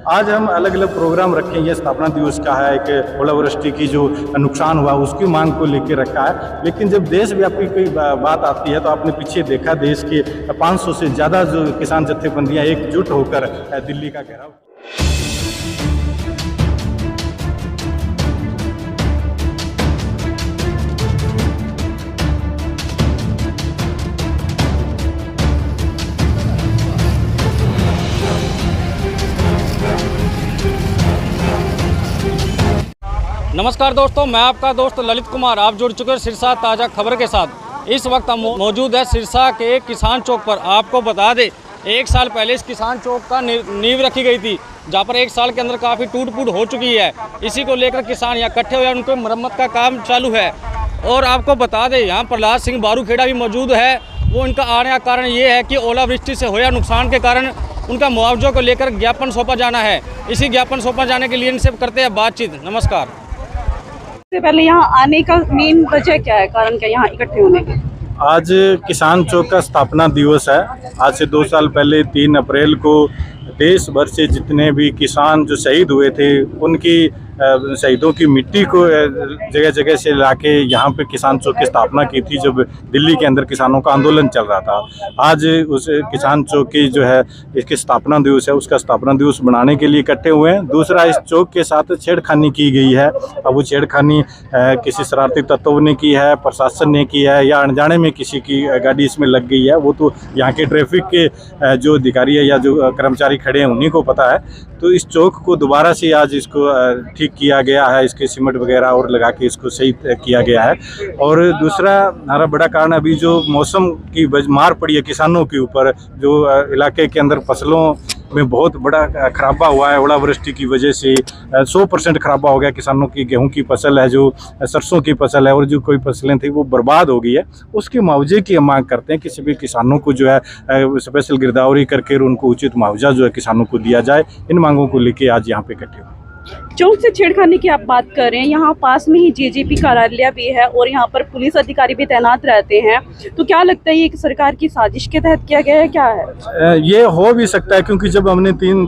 आज हम अलग अलग प्रोग्राम रखे हैं। स्थापना दिवस का है, एक ओलावृष्टि की जो नुकसान हुआ उसकी मांग को लेकर रखा है। लेकिन जब देशव्यापी कोई बात आती है तो आपने पीछे देखा देश के 500 से ज़्यादा जो किसान जत्थेबंदियाँ एकजुट होकर दिल्ली का घेराव। नमस्कार दोस्तों, मैं आपका दोस्त ललित कुमार। आप जुड़ चुके हैं सिरसा ताज़ा खबर के साथ। इस वक्त हम मौजूद है सिरसा के किसान चौक पर। आपको बता दें, 1 साल पहले इस किसान चौक का नींव रखी गई थी, जहां पर 1 साल के अंदर काफ़ी टूट फूट हो चुकी है। इसी को लेकर किसान यहाँ इकट्ठे हुए हैं, उनको मरम्मत का काम चालू है। और आपको बता दें, यहाँ प्रहलाद सिंह बारूखेड़ा भी मौजूद है। वो इनका आने का कारण ये है कि ओलावृष्टि से हुआ नुकसान के कारण उनका मुआवजे को लेकर ज्ञापन सौंपा जाना है। इसी ज्ञापन सौंपा जाने के लिए इनसे करते हैं बातचीत। नमस्कार। सबसे पहले यहाँ आने का मेन वजह क्या है, कारण क्या यहाँ इकट्ठे होने के? आज किसान चौक का स्थापना दिवस है। आज से 2 साल पहले 3 अप्रैल को देश भर से जितने भी किसान जो शहीद हुए थे उनकी शहीदों की मिट्टी को जगह जगह से लाके यहाँ पे किसान चौक की स्थापना की थी, जब दिल्ली के अंदर किसानों का आंदोलन चल रहा था। आज उस किसान चौक की जो है इसकी स्थापना दिवस है, उसका स्थापना दिवस बनाने के लिए इकट्ठे हुए हैं। दूसरा, इस चौक के साथ छेड़खानी की गई है। अब वो छेड़खानी किसी शरारती तत्वों ने की है, प्रशासन ने की है, या अनजाने में किसी की गाड़ी इसमें लग गई है, वो तो यहाँ के ट्रैफिक के जो अधिकारी है या जो कर्मचारी खड़े हैं उन्हीं को पता है। तो इस चौक को दोबारा से आज इसको ठीक किया गया है, इसके सीमेंट वगैरह और लगा के इसको सही किया गया है। और दूसरा हमारा बड़ा कारण, अभी जो मौसम की मार पड़ी है किसानों के ऊपर, जो इलाके के अंदर फसलों में बहुत बड़ा खराबा हुआ है ओलावृष्टि की वजह से। 100% खराबा हो गया किसानों की। गेहूं की फसल है, जो सरसों की फसल है, और जो कोई फसलें थी वो बर्बाद हो गई है। उसके मुआवजे की हम मांग करते हैं कि सभी किसानों को जो है स्पेशल गिरदावरी करके उनको उचित मुआवजा जो है किसानों को दिया जाए। इन मांगों को लेके आज यहाँ पे इकट्ठे हुए। चौक से छेड़खानी की आप बात कर रहे हैं, यहाँ पास में ही जेजेपी कार्यालय भी है और यहाँ पर पुलिस अधिकारी भी तैनात रहते हैं। तो क्या लगता है ये कि सरकार की साजिश के तहत किया गया है, क्या है? ये हो भी सकता है, क्योंकि जब हमने 3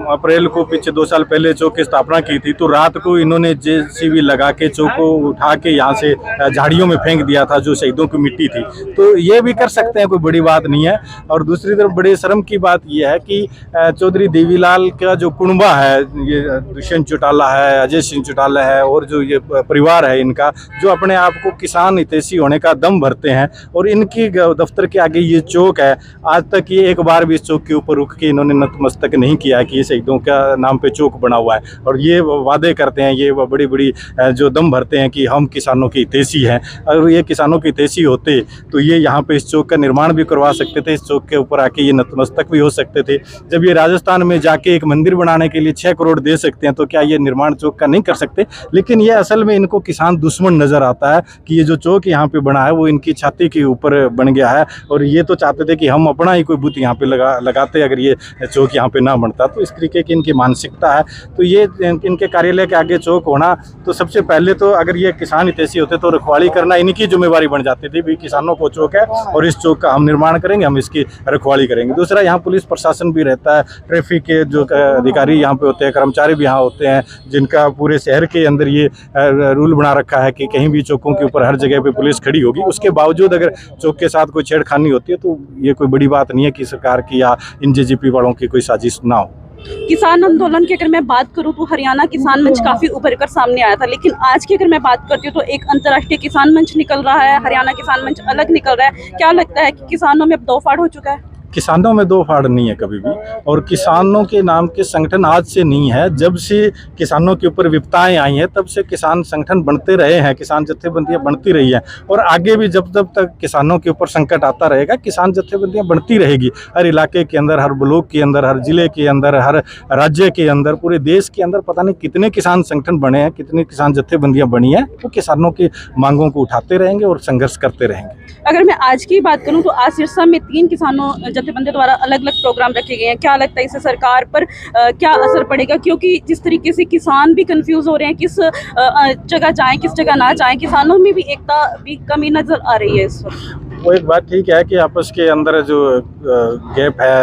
अप्रैल को पीछे 2 साल पहले चौक की स्थापना की थी तो रात को इन्होंने जेसीबी लगा के चौक को उठा के यहाँ से झाड़ियों में फेंक दिया था, जो शहीदों की मिट्टी थी। तो ये भी कर सकते हैं, कोई बड़ी बात नहीं है। और दूसरी तरफ बड़े शर्म की बात यह है कि चौधरी देवीलाल का जो कुनबा है, ये दुष्यंत चौटाला है, अजय सिंह चौटाला है, और जो ये परिवार है इनका, जो अपने आप को किसान हितैषी होने का दम भरते हैं, और इनकी दफ्तर के आगे ये चौक है। आज तक ये एक बार भी इस चौक के ऊपर रुक के इन्होंने नतमस्तक नहीं किया है कि ये शहीदों का नाम पे चौक बना हुआ है। और ये वादे करते हैं, ये बड़ी बड़ी जो दम भरते हैं कि हम किसानों के हितैषी हैं। अगर ये किसानों के हितैषी होते तो ये यहाँ पे इस चौक का निर्माण भी करवा सकते थे, इस चौक के ऊपर आके ये नतमस्तक भी हो सकते थे। जब ये राजस्थान में जाके एक मंदिर बनाने के लिए 6 करोड़ दे सकते हैं, तो क्या ये निर्माण चौक का नहीं कर सकते? लेकिन ये असल में इनको किसान दुश्मन नजर आता है कि ये जो चौक यहाँ पे बना है वो इनकी छाती के ऊपर बन गया है। और ये तो चाहते थे कि हम अपना ही कोई बुत यहाँ पे लगाते अगर ये चौक यहाँ पे ना बनता। तो इस तरीके की इनकी मानसिकता है। तो ये इनके कार्यालय के आगे चौक होना, तो सबसे पहले तो अगर ये किसान हितैषी होते तो रखवाली करना इनकी जिम्मेवारी बन जाती थी। भी किसानों को चौक है और इस चौक का हम निर्माण करेंगे, हम इसकी रखवाली करेंगे। दूसरा, यहाँ पुलिस प्रशासन भी रहता है, ट्रैफिक के जो अधिकारी यहाँ पे होते हैं, कर्मचारी भी यहाँ होते हैं, जिनका पूरे शहर के अंदर ये रूल बना रखा है कि कहीं भी चौकों के ऊपर हर जगह पे पुलिस खड़ी होगी। उसके बावजूद अगर चौक के साथ कोई छेड़खानी होती है तो ये कोई बड़ी बात नहीं है कि सरकार की या इन जेजेपी वालों की कोई साजिश ना हो। किसान आंदोलन की अगर मैं बात करूं तो हरियाणा किसान मंच काफी उभर कर सामने आया था, लेकिन आज की अगर मैं बात करती हूं तो एक अंतर्राष्ट्रीय किसान मंच निकल रहा है, हरियाणा किसान मंच अलग निकल रहा है। क्या लगता है कि किसानों में अब दो फाड़ हो चुका है? किसानों में दो फाड़ नहीं है कभी भी, और किसानों के नाम के संगठन आज से नहीं है। जब से किसानों के ऊपर विपदाएं आई हैं तब से किसान संगठन बनते रहे हैं, किसान जत्थेबंदियां बनती रही हैं, और आगे भी जब तक किसानों के ऊपर संकट आता रहेगा किसान जत्थेबंदियां बढ़ती रहेगी। हर इलाके के अंदर, हर ब्लॉक के अंदर, हर जिले के अंदर, हर राज्य के अंदर, पूरे देश के अंदर पता नहीं कितने किसान संगठन बने हैं, कितनी किसान जत्थेबंदियां बनी हैं। वो किसानों की मांगों को उठाते रहेंगे और संघर्ष करते रहेंगे। अगर मैं आज की बात करूं तो आज सिरसा में 3 किसानों जत्थेबंदियों द्वारा अलग अलग प्रोग्राम रखे गए हैं। क्या लगता है इससे सरकार पर क्या असर पड़ेगा? क्योंकि जिस तरीके से किसान भी कंफ्यूज हो रहे हैं, किस जगह जाएं किस जगह ना जाएं, किसानों में भी एकता भी कमी नजर आ रही है इस वक्त। वो एक बात ठीक है कि आपस के अंदर जो गैप है,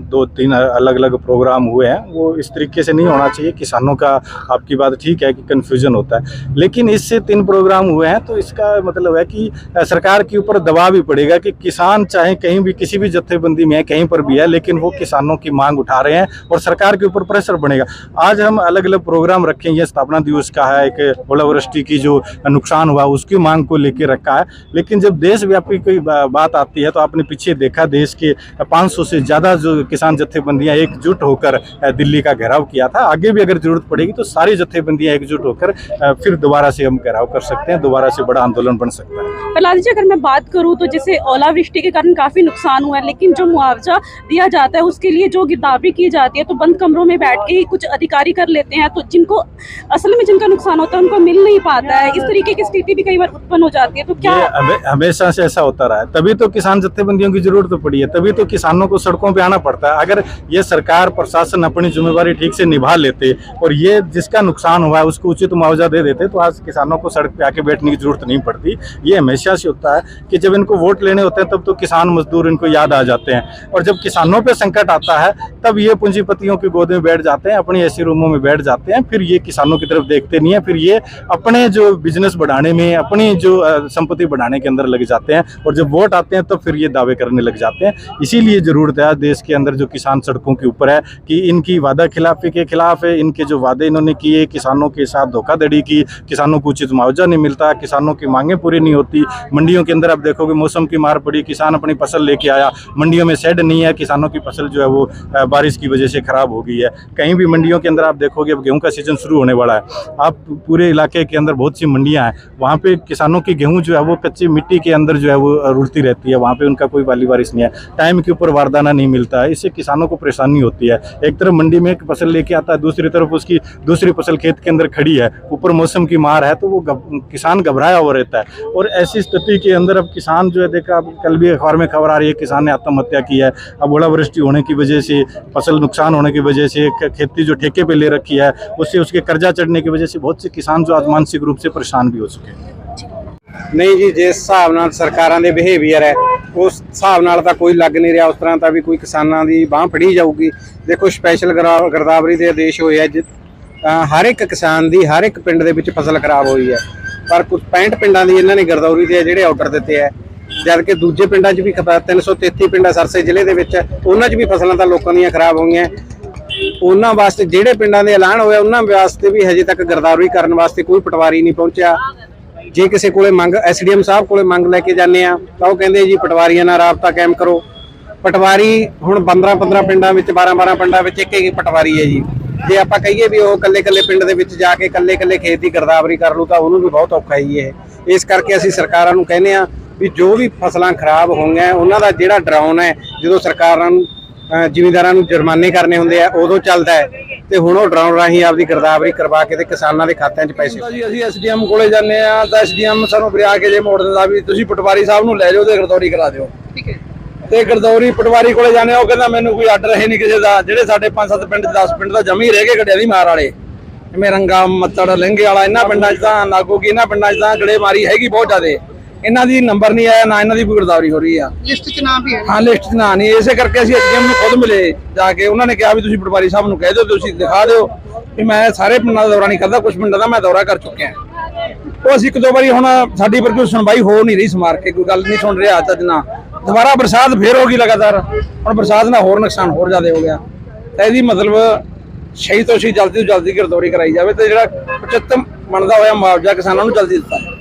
2-3 अलग अलग प्रोग्राम हुए हैं, वो इस तरीके से नहीं होना चाहिए। किसानों का आपकी बात ठीक है कि कन्फ्यूजन होता है, लेकिन इससे 3 प्रोग्राम हुए हैं तो इसका मतलब है कि सरकार के ऊपर दबाव भी पड़ेगा कि किसान चाहे कहीं भी किसी भी जत्थेबंदी में है, कहीं पर भी है, लेकिन वो किसानों की मांग उठा रहे हैं और सरकार के ऊपर प्रेशर बनेगा। आज हम अलग अलग प्रोग्राम रखे हैं, स्थापना दिवस का है, एक ओलावृष्टि की जो नुकसान हुआ उसकी मांग को लेकर रखा है, लेकिन जब देशव्यापी कोई बात आती है तो आपने पीछे देखा देश के 500 से ज़्यादा जो किसान जत्थेबंदियां एकजुट होकर दिल्ली का घेराव किया था। आगे भी अगर जरूरत पड़ेगी तो सारी जत्थेबंदियां एकजुट होकर फिर दोबारा से हम घेराव कर सकते हैं, दोबारा से बड़ा आंदोलन बन सकता है। प्रहलाद जी, अगर मैं बात करूं तो जैसे ओलावृष्टि के कारण काफी नुकसान हुआ है, लेकिन जो मुआवजा दिया जाता है उसके लिए जो गिरदावरी की जाती है तो बंद कमरों में बैठ के ही कुछ अधिकारी कर लेते हैं, तो जिनको असल में जिनका नुकसान होता है उनको मिल नहीं पाता है। इस तरीके की स्थिति भी कई बार उत्पन्न हो जाती है, तो क्या हमेशा से ऐसा होता रहा है? तभी तो किसान जत्थेबंदियों की जरूरत पड़ी है, तभी तो किसानों को सड़कों पे आना पड़ता है। अगर ये सरकार प्रशासन अपनी जिम्मेदारी ठीक से निभा लेते और ये जिसका नुकसान हुआ है उसको उचित मुआवजा दे देते तो आज किसानों को सड़क पे आके बैठने की जरूरत नहीं पड़ती। ये हमेशा से होता है कि जब इनको वोट लेने होते हैं तब तो किसान मजदूर इनको याद आ जाते हैं, और जब किसानों पे संकट आता है तब ये पूंजीपतियों की गोद में बैठ जाते हैं, अपनी ऐसी रूमों में बैठ जाते हैं, फिर ये किसानों की तरफ देखते नहीं है, फिर ये अपने जो बिजनेस बढ़ाने में, अपनी जो संपत्ति बढ़ाने के अंदर लग जाते हैं, और जब वोट आते हैं तो फिर ये दावे करने लग जाते हैं। इसीलिए जरूरत है आज देश के अंदर जो किसान सड़कों के ऊपर है कि इनकी वादा खिलाफी के खिलाफ है, इनके जो वादे इन्होंने किए, किसानों के साथ धोखाधड़ी की, किसानों को उचित मुआवजा नहीं मिलता, किसानों की मांगें पूरी नहीं होती। मंडियों के अंदर आप देखोगे मौसम की मार पड़ी, किसान अपनी फसल लेके आया, मंडियों में शेड नहीं है, किसानों की फसल जो है वो बारिश की वजह से खराब हो गई है। कहीं भी मंडियों के अंदर आप देखोगे अब गेहूं का सीजन शुरू होने वाला है, आप पूरे इलाके के अंदर बहुत सी मंडियां हैं, वहाँ पे किसानों की गेहूं जो है वो कच्ची मिट्टी के अंदर जो है वो रुलती रहती है, वहाँ पे उनका कोई वाली बारिश नहीं है, टाइम के ऊपर वारदाना नहीं मिलता है, इससे किसानों को परेशानी होती है। एक तरफ मंडी में एक फसल लेके आता है, दूसरी तरफ उसकी दूसरी फसल खेत के अंदर खड़ी है, ऊपर मौसम की मार है, तो वो किसान घबराया हुआ रहता है। और ऐसी स्थिति के अंदर अब किसान जो है, देखा अब कल भी अखबार में खबर आ रही है किसान ने आत्महत्या की है। अब ओलावृष्टि होने की वजह से, फसल नुकसान होने की वजह से, खेती जो ठेके पे ले रखी है उससे उसके कर्जा चढ़ने की वजह से बहुत से किसान जो आज मानसिक रूप से परेशान भी हो चुके हैं। नहीं जी, जिस हिसाब ਨਾਲ ਸਰਕਾਰਾਂ ਦੇ ਬਿਹੇਵੀਅਰ ਹੈ ਉਸ ਹਿਸਾਬ ਨਾਲ ਤਾਂ ਕੋਈ ਲੱਗ ਨਹੀਂ ਰਿਹਾ ਉਸ ਤਰ੍ਹਾਂ ਤਾਂ ਵੀ ਕੋਈ ਕਿਸਾਨਾਂ ਦੀ ਬਾਂਹ ਫੜੀ ਜਾਊਗੀ। ਦੇਖੋ ਸਪੈਸ਼ਲ ਗਿਰਦਾਵਰੀ ਦੇ ਆਦੇਸ਼ ਹੋਏ ਆ, ਹਰ ਇੱਕ ਕਿਸਾਨ ਦੀ ਹਰ ਇੱਕ ਪਿੰਡ ਦੇ ਵਿੱਚ ਫਸਲ ਖਰਾਬ ਹੋਈ ਹੈ, ਪਰ ਕੁਝ 65 ਪਿੰਡਾਂ ਦੀ ਇਹਨਾਂ ਨੇ ਗਿਰਦਾਵਰੀ ਦੇ ਜਿਹੜੇ ਆਰਡਰ ਦਿੱਤੇ ਹੈ, ਜਦ ਕਿ ਦੂਜੇ ਪਿੰਡਾਂ 'ਚ ਵੀ 333 ਪਿੰਡ ਆ ਸਰਸੇ ਜ਼ਿਲ੍ਹੇ ਦੇ ਵਿੱਚ, ਉਹਨਾਂ 'ਚ ਵੀ ਫਸਲਾਂ ਤਾਂ ਲੋਕਾਂ ਦੀਆਂ ਖਰਾਬ ਹੋਈਆਂ। ਉਹਨਾਂ ਵਾਸਤੇ ਜਿਹੜੇ ਪਿੰਡਾਂ ਦੇ ਐਲਾਨ ਹੋਇਆ ਉਹਨਾਂ ਵਾਸਤੇ ਵੀ ਹਜੇ ਤੱਕ ਗਿਰਦਾਵਰੀ ਕਰਨ ਵਾਸਤੇ ਕੋਈ ਪਟਵਾਰੀ ਨਹੀਂ ਪਹੁੰਚਿਆ। ਜੇ ਕਿਸੇ ਕੋਲੇ ਮੰਗ ਐਸਡੀਐਮ ਸਾਹਿਬ ਕੋਲੇ ਮੰਗ ਲੈ ਕੇ ਜਾਂਦੇ ਆ ਤਾਂ ਉਹ ਕਹਿੰਦੇ ਜੀ ਪਟਵਾਰੀਆਂ ਨਾਲ ਰਾਬਤਾ ਕਾਇਮ ਕਰੋ। ਪਟਵਾਰੀ ਹੁਣ 15 ਪਿੰਡਾਂ ਵਿੱਚ 12 ਪਿੰਡਾਂ ਵਿੱਚ ਇੱਕ ਪਟਵਾਰੀ ਹੈ ਜੀ। ਜੇ ਆਪਾਂ ਕਹੀਏ ਵੀ ਉਹ ਕੱਲੇ ਪਿੰਡ ਦੇ ਵਿੱਚ ਜਾ ਕੇ ਕੱਲੇ ਖੇਤ ਦੀ ਗਿਰਦਾਵਰੀ ਕਰ ਲੂ ਤਾਂ ਉਹਨੂੰ ਵੀ ਬਹੁਤ ਔਖਾ ਹੀ ਇਹ। ਇਸ ਕਰਕੇ ਅਸੀਂ ਸਰਕਾਰਾਂ ਨੂੰ ਕਹਿੰਦੇ ਆ ਵੀ ਜੋ ਵੀ ਫਸਲਾਂ ਖਰਾਬ ਹੋਈਆਂ ਉਹਨਾਂ ਦਾ ਜਿਹੜਾ ਡਰਾਉਣ ਹੈ, ਜਦੋਂ ਸਰਕਾਰਾਂ ਨੂੰ ਜ਼ਿਮੀਂਦਾਰਾਂ ਨੂੰ ਜੁਰਮਾਨੇ ਕਰਨੇ ਹੁੰਦੇ ਆ ਉਦੋਂ ਚੱਲਦਾ ਹੈ, ਤੇ ਹੁਣ ਉਹ ਡਰਾਉਣ ਰਾਹੀਂ ਆਪਦੀ ਗਿਰਦਾਵਰੀ ਕਰਵਾ ਕੇ ਤੇ ਕਿਸਾਨਾਂ ਦੇ ਖਾਤਿਆਂ 'ਚ ਪੈਸੇ। ਜੀ ਅਸੀਂ ਐਸਡੀਐਮ ਕੋਲੇ ਜਾਂਦੇ ਆ ਤਾਂ ਐਸਡੀਐਮ ਸਾਨੂੰ ਬਰਿਆ ਕੇ ਜੇ ਮੋੜ ਦਿੰਦਾ ਵੀ ਤੁਸੀਂ ਪਟਵਾਰੀ ਸਾਹਿਬ ਨੂੰ ਲੈ ਜਾਓ ਤੇ ਗਿਰਦੌਰੀ ਕਰਾ ਦਿਓ। ਠੀਕ ਹੈ, ਤੇ ਗਿਰਦੌਰੀ ਪਟਵਾਰੀ ਕੋਲੇ ਜਾਂਦੇ ਆ, ਉਹ ਕਹਿੰਦਾ ਮੈਨੂੰ ਕੋਈ ਆਰਡਰ ਹੈ ਨਹੀਂ ਕਿਸੇ ਦਾ। ਜਿਹੜੇ ਸਾਡੇ 5-7 ਪਿੰਡ 10 ਪਿੰਡ ਦਾ ਜਮੀ ਰਹਿ ਗਏ ਗੱਡਿਆਂ ਦੀ ਮਾਰ ਵਾਲੇ, ਜਿਵੇਂ ਰੰਗਾ, ਮੱਤੜ, ਲਹਿੰਗੇ ਵਾਲਾ, ਇਹਨਾਂ ਪਿੰਡਾਂ 'ਚ ਤਾਂ ਨਾਗੋ ਕੀ, ਇਹਨਾਂ ਪਿੰਡਾਂ 'ਚ ਤਾਂ ਗੜੇਮਾਰੀ ਹੈਗੀ ਬਹੁਤ ਜ਼ਿਆਦੇ। ਇਹਨਾਂ ਦੀ ਨੰਬਰ ਨਹੀਂ ਆਇਆ, ਨਾ ਇਹਨਾਂ ਦੀ ਕੋਈ ਗਿਰਦਾਵਰੀ ਹੋ ਰਹੀ ਆ, ਲਿਸਟ 'ਚ ਨਾਮ ਵੀ ਹੈ। ਹਾਂ, ਲਿਸਟ 'ਚ ਨਾਂ ਨਹੀਂ। ਇਸੇ ਕਰਕੇ ਅਸੀਂ ਐਸਡੀਐਮ ਨੂੰ ਖੁਦ ਮਿਲੇ ਜਾ ਕੇ, ਉਹਨਾਂ ਨੇ ਕਿਹਾ ਵੀ ਤੁਸੀਂ ਪਟਵਾਰੀ ਸਾਹਿਬ ਨੂੰ ਕਹਿ ਦਿਓ, ਤੁਸੀਂ ਦਿਖਾ ਦਿਓ ਵੀ ਮੈਂ ਸਾਰੇ ਪਿੰਡਾਂ ਦਾ ਦੌਰਾ ਨਹੀਂ ਕਰਦਾ, ਕੁਝ ਪਿੰਡਾਂ ਦਾ ਮੈਂ ਦੌਰਾ ਕਰ ਚੁੱਕਿਆ। ਉਹ ਅਸੀਂ 1-2 ਵਾਰੀ, ਹੁਣ ਸਾਡੀ ਪਰ ਕੋਈ ਸੁਣਵਾਈ ਹੋ ਨਹੀਂ ਰਹੀ, ਸਮਾਰ ਕੇ ਕੋਈ ਗੱਲ ਨਹੀਂ ਸੁਣ ਰਿਹਾ ਚੱਜ ਨਾਲ। ਦੁਬਾਰਾ ਬਰਸਾਤ ਫੇਰ ਹੋ ਗਈ ਲਗਾਤਾਰ, ਹੁਣ ਬਰਸਾਤ ਨਾਲ ਹੋਰ ਨੁਕਸਾਨ ਹੋਰ ਜ਼ਿਆਦਾ ਹੋ ਗਿਆ। ਤਾਂ ਇਹਦੀ ਮਤਲਬ ਸਹੀ ਤੋਂ ਸਹੀ ਜਲਦੀ ਤੋਂ ਜਲਦੀ ਗਿਰਦੌਰੀ ਕਰਾਈ ਜਾਵੇ ਤੇ ਜਿਹੜਾ 75 ਬਣਦਾ ਹੋਇਆ ਮੁਆਵਜ਼ਾ ਕਿਸਾਨਾਂ ਨੂੰ ਜਲਦੀ ਦਿੱਤਾ ਜਾਵੇ।